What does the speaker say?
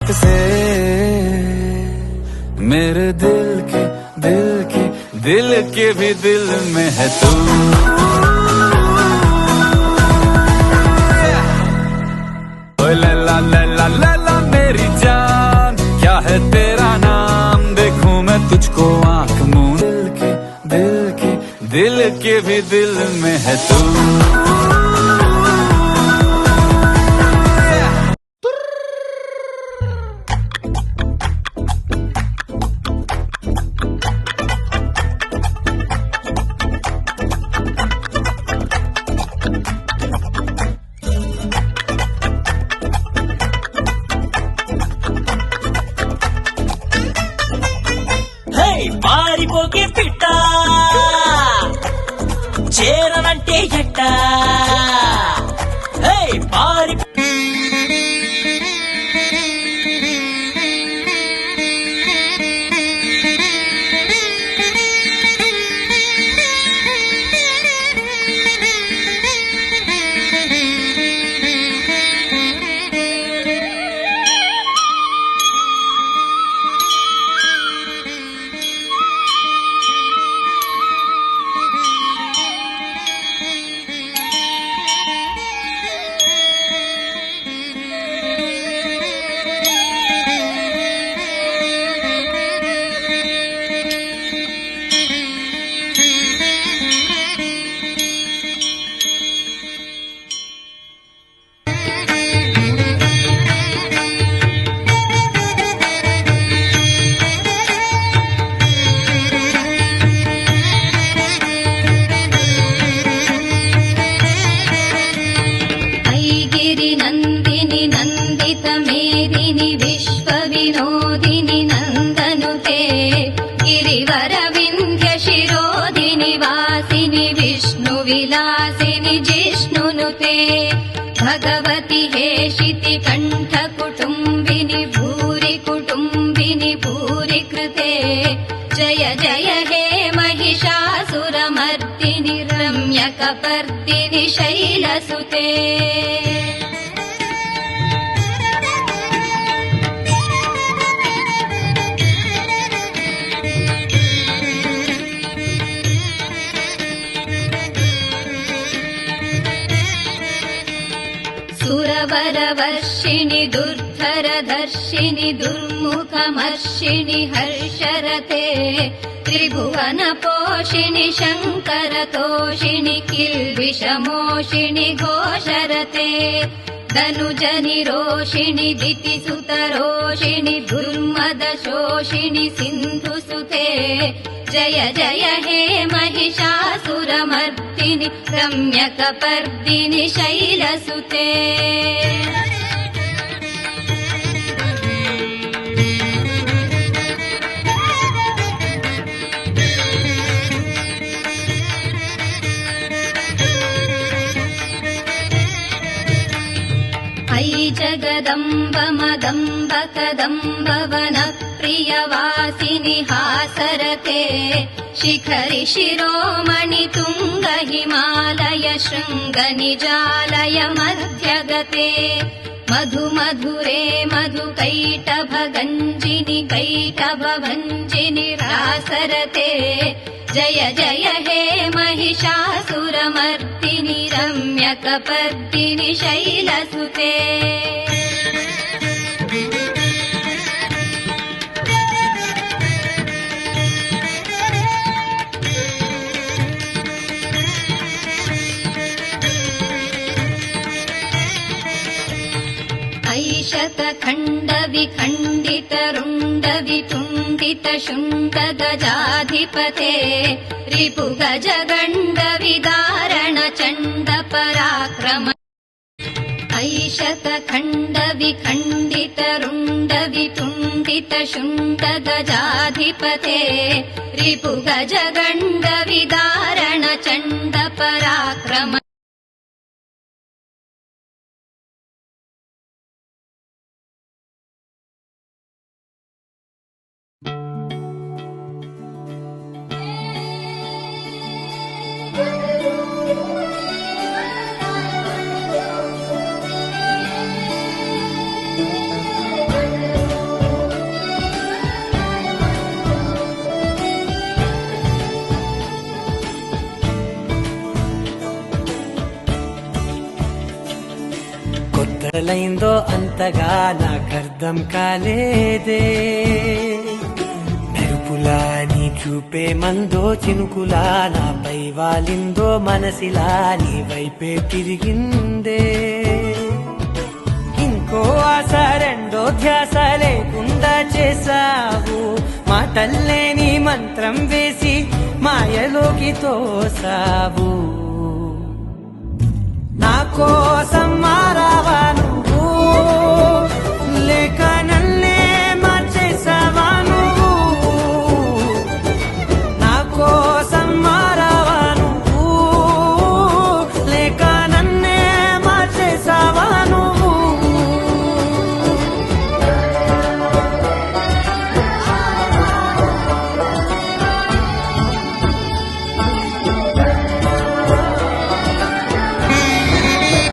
हाथ से मेरे दिल के भी दिल में है तू। ओए लैला लैला लैला मेरी जान, क्या है तेरा नाम, देखूं मैं तुझको आंख मूंद। दिल के भी दिल में है तू। పారిపోకే పిట్ట చేరనంటే ఎట్ట పారి विलासिनि जिष्णुनुते भगवति हेशिति कण्ठ कुटुम्बिनि भूरि कुटुम्बिनि भूरि कृते जय जय हे महिषासुरमर्दिनि रम्यकपर्दिनि शैलसुते। सुरवरवर्षिणि दुर्धरदर्शिनि दुर्मुखमर्षिणि हर्षरते त्रिभुवनपोषिणि शङ्करतोषिणि किल्बिषमोषिणि घोषरते धनुजनिरोषिणि दितिसुतरोषिणि दुर्मदशोषिणि सिन्धुसुते जय जय हे महिषासुरमर्दिनि रम्यकपर्दिनि शैलसुते। अयि जगदम्ब मदम्ब कदम्ब वनप्रियवासिनि हासरते शिखरि शिरोमणि तुङ्ग हिमालय शृङ्ग निजालय मध्यगते मधु मधुरे मधु कैटभ गञ्जिनि कैटभ भञ्जिनि रासरते जय जय हे महिषासुरमर्दिनि रम्यकपर्दिनि शैलसुते। ऐशतखण्ड विखण्डित रुण्ड वितुण्डित शुण्ड गजाधिपते रिपु गजगण्ड विदारण चण्ड पराक्रम ऐशतखण्ड विखण्डित रुण्ड वितुण्डित शुण्ड गजाधिपते रिपु गजगण्ड विदारण चण्ड पराक्रम మొదలైందో అంతగా నాకర్థం కాలేదే మెరుపులా నీ చూపే మందో చినుకులా నాపై వాలిందో మనసిలా నీ వైపే తిరిగిందే ఇంకో ఆశ రెండో ధ్యాస లేకుండా చేసావు మాటల్లే నీ మంత్రం వేసి మాయలోకి తోసావు నా కోసం మారావా నువ్వు